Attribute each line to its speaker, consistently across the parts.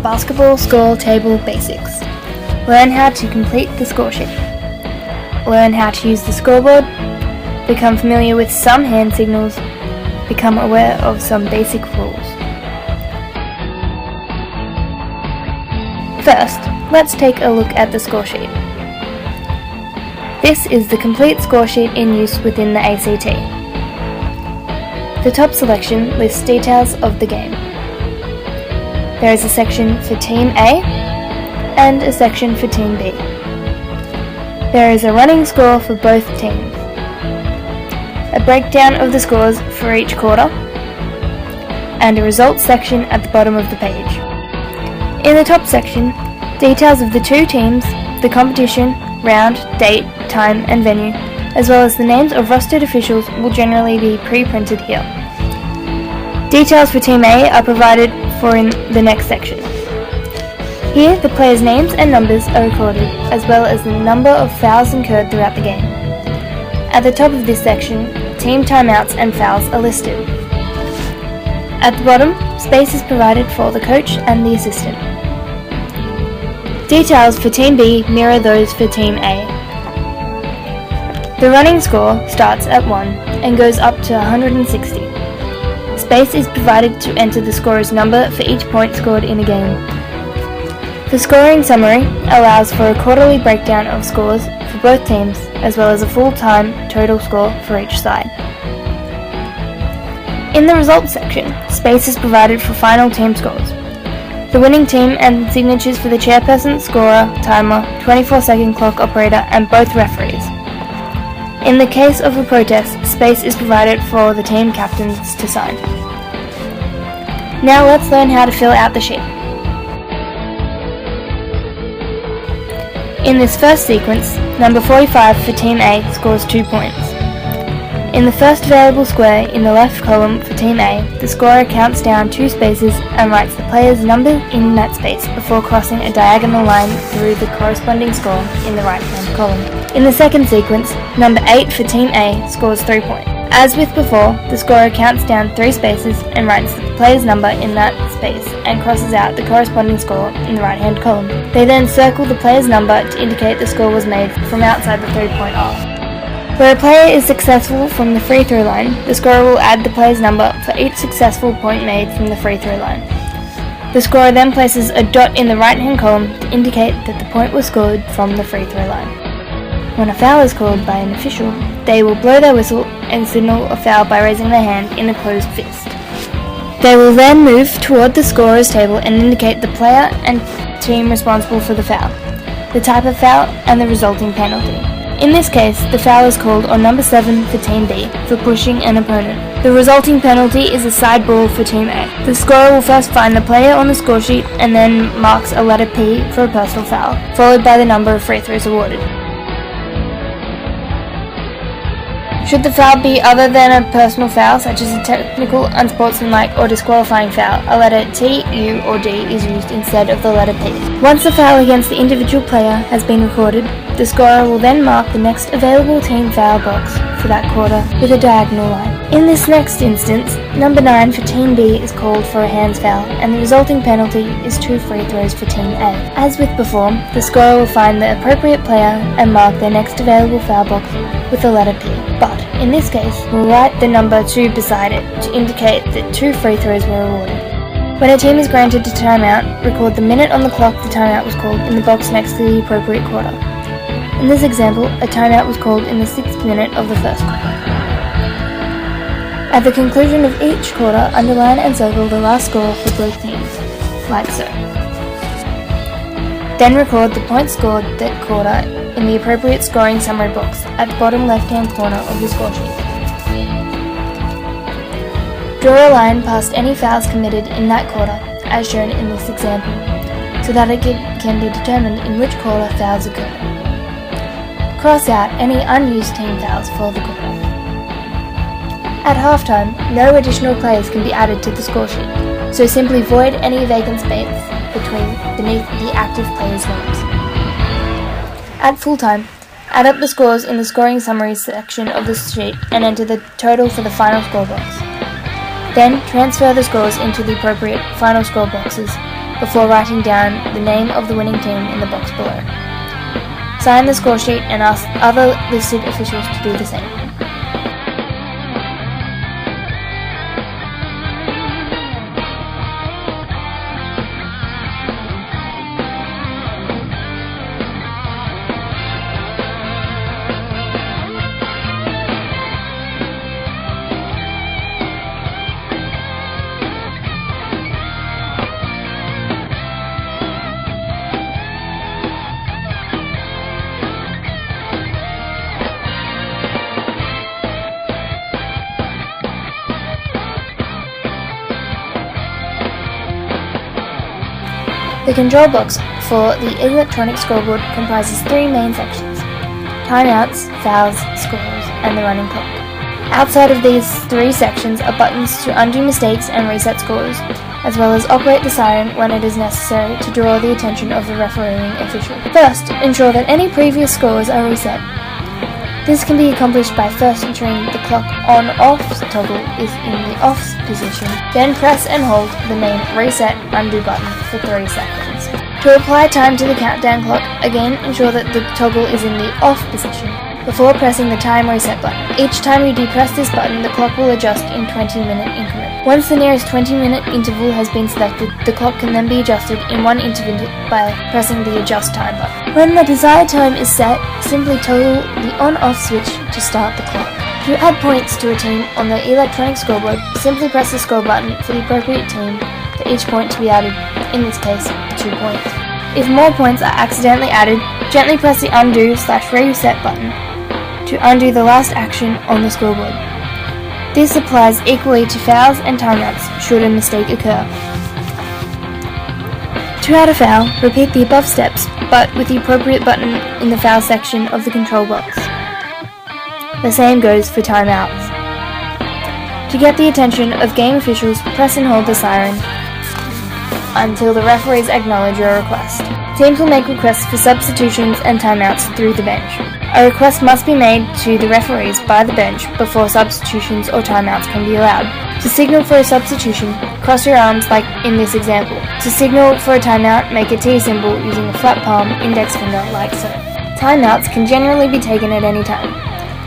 Speaker 1: Basketball score table basics. Learn how to complete the score sheet. Learn how to use the scoreboard. Become familiar with some hand signals. Become aware of some basic rules. First, let's take a look at the score sheet. This is the complete score sheet in use within the ACT. The top selection lists details of the game. There is a section for Team A and a section for Team B. There is a running score for both teams, a breakdown of the scores for each quarter, and a results section at the bottom of the page. In the top section, details of the two teams, the competition, round, date, time and venue, as well as the names of rostered officials will generally be pre-printed here. Details for Team A are provided for in the next section. Here, the players' names and numbers are recorded, as well as the number of fouls incurred throughout the game. At the top of this section, team timeouts and fouls are listed. At the bottom, space is provided for the coach and the assistant. Details for Team B mirror those for Team A. The running score starts at 1 and goes up to 160. Space is provided to enter the scorer's number for each point scored in a game. The scoring summary allows for a quarterly breakdown of scores for both teams, as well as a full-time total score for each side. In the results section, space is provided for final team scores, the winning team and signatures for the chairperson, scorer, timer, 24-second clock operator and both referees. In the case of a protest, space is provided for the team captains to sign. Now let's learn how to fill out the sheet. In this first sequence, number 45 for Team A scores 2 points. In the first available square in the left column for Team A, the scorer counts down 2 spaces and writes the player's number in that space before crossing a diagonal line through the corresponding score in the right-hand column. In the second sequence, number 8 for Team A scores 3 points. As with before, the scorer counts down 3 spaces and writes the player's number in that space and crosses out the corresponding score in the right-hand column. They then circle the player's number to indicate the score was made from outside the 3-point arc. Where a player is successful from the free throw line, the scorer will add the player's number for each successful point made from the free throw line. The scorer then places a dot in the right-hand column to indicate that the point was scored from the free throw line. When a foul is called by an official, they will blow their whistle and signal a foul by raising their hand in a closed fist. They will then move toward the scorer's table and indicate the player and team responsible for the foul, the type of foul and the resulting penalty. In this case, the foul is called on number 7 for Team B for pushing an opponent. The resulting penalty is a side ball for Team A. The scorer will first find the player on the score sheet and then marks a letter P for a personal foul, followed by the number of free throws awarded. Should the foul be other than a personal foul, such as a technical, unsportsmanlike or disqualifying foul, a letter T, U or D is used instead of the letter P. Once the foul against the individual player has been recorded, the scorer will then mark the next available team foul box for that quarter with a diagonal line. In this next instance, number 9 for Team B is called for a hands foul, and the resulting penalty is 2 free throws for Team A. As with before, the scorer will find the appropriate player and mark their next available foul box with the letter P. But in this case, we'll write the number 2 beside it to indicate that 2 free throws were awarded. When a team is granted a timeout, record the minute on the clock the timeout was called in the box next to the appropriate quarter. In this example, a timeout was called in the 6th minute of the first quarter. At the conclusion of each quarter, underline and circle the last score for both teams, like so. Then record the points scored that quarter in the appropriate scoring summary box at the bottom left-hand corner of the score sheet. Draw a line past any fouls committed in that quarter, as shown in this example, so that it can be determined in which quarter fouls occurred. Cross out any unused team fouls for the quarter. At halftime, no additional players can be added to the score sheet, so simply void any vacant space beneath the active players' names. At full time, add up the scores in the scoring summary section of the sheet and enter the total for the final score box. Then transfer the scores into the appropriate final score boxes before writing down the name of the winning team in the box below. Sign the score sheet and ask other listed officials to do the same. The control box for the electronic scoreboard comprises three main sections: timeouts, fouls, scores, and the running clock. Outside of these three sections are buttons to undo mistakes and reset scores, as well as operate the siren when it is necessary to draw the attention of the refereeing official. First, ensure that any previous scores are reset. This can be accomplished by first ensuring the clock on-off toggle is in the off position, then press and hold the main reset undo button for 3 seconds. To apply time to the countdown clock, again ensure that the toggle is in the off position before pressing the time reset button. Each time you depress this button, the clock will adjust in 20-minute increments. Once the nearest 20-minute interval has been selected, the clock can then be adjusted in one interval by pressing the adjust time button. When the desired time is set, simply toggle the on-off switch to start the clock. To add points to a team on the electronic scoreboard, simply press the score button for the appropriate team for each point to be added, in this case, 2 points. If more points are accidentally added, gently press the undo/reset button to undo the last action on the scoreboard. This applies equally to fouls and timeouts should a mistake occur. To add a foul, repeat the above steps, but with the appropriate button in the foul section of the control box. The same goes for timeouts. To get the attention of game officials, press and hold the siren until the referees acknowledge your request. Teams will make requests for substitutions and timeouts through the bench. A request must be made to the referees by the bench before substitutions or timeouts can be allowed. To signal for a substitution, cross your arms like in this example. To signal for a timeout, make a T symbol using a flat palm index finger like so. Timeouts can generally be taken at any time.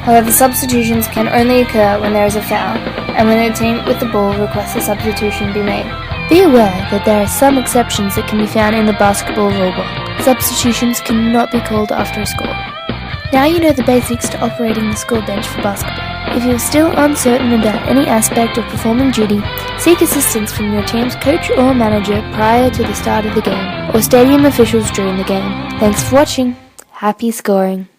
Speaker 1: However, substitutions can only occur when there is a foul and when a team with the ball requests a substitution be made. Be aware that there are some exceptions that can be found in the basketball rulebook. Substitutions cannot be called after a score. Now you know the basics to operating the score bench for basketball. If you are still uncertain about any aspect of performing duty, seek assistance from your team's coach or manager prior to the start of the game, or stadium officials during the game. Thanks for watching. Happy scoring.